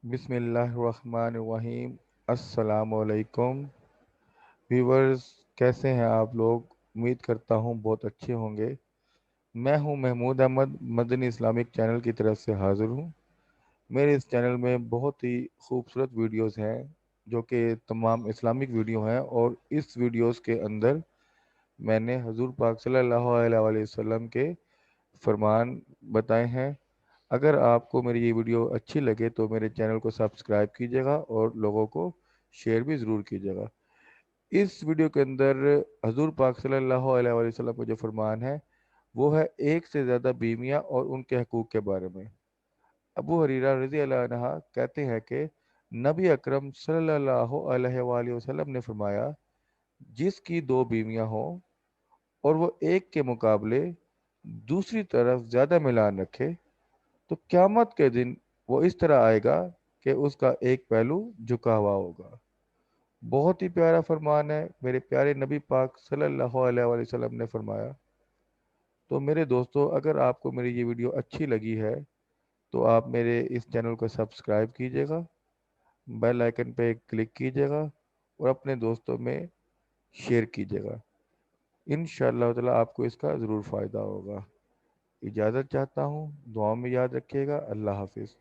بسم اللہ الرحمن الرحیم۔ السلام علیکم ویورز، کیسے ہیں آپ لوگ؟ امید کرتا ہوں بہت اچھے ہوں گے۔ میں ہوں محمود احمد، مدنی اسلامک چینل کی طرف سے حاضر ہوں۔ میرے اس چینل میں بہت ہی خوبصورت ویڈیوز ہیں جو کہ تمام اسلامک ویڈیو ہیں، اور اس ویڈیوز کے اندر میں نے حضور پاک صلی اللہ علیہ وآلہ وسلم کے فرمان بتائے ہیں۔ اگر آپ کو میری یہ ویڈیو اچھی لگے تو میرے چینل کو سبسکرائب کیجیے گا اور لوگوں کو شیئر بھی ضرور کیجیے گا۔ اس ویڈیو کے اندر حضور پاک صلی اللہ علیہ وآلہ وسلم کا جو فرمان ہے وہ ہے ایک سے زیادہ بیویاں اور ان کے حقوق کے بارے میں۔ ابو ہریرہ رضی اللہ عنہ کہتے ہیں کہ نبی اکرم صلی اللہ علیہ وآلہ وسلم نے فرمایا، جس کی دو بیویاں ہوں اور وہ ایک کے مقابلے دوسری طرف زیادہ میلان رکھے تو قیامت کے دن وہ اس طرح آئے گا کہ اس کا ایک پہلو جھکا ہوا ہوگا۔ بہت ہی پیارا فرمان ہے، میرے پیارے نبی پاک صلی اللہ علیہ وآلہ وسلم نے فرمایا۔ تو میرے دوستو، اگر آپ کو میری یہ ویڈیو اچھی لگی ہے تو آپ میرے اس چینل کو سبسکرائب کیجیے گا، بیل آئیکن پہ کلک کیجیے گا اور اپنے دوستوں میں شیئر کیجیے گا۔ انشاءاللہ تعالی آپ کو اس کا ضرور فائدہ ہوگا۔ اجازت چاہتا ہوں، دعاؤں میں یاد رکھیے گا۔ اللہ حافظ۔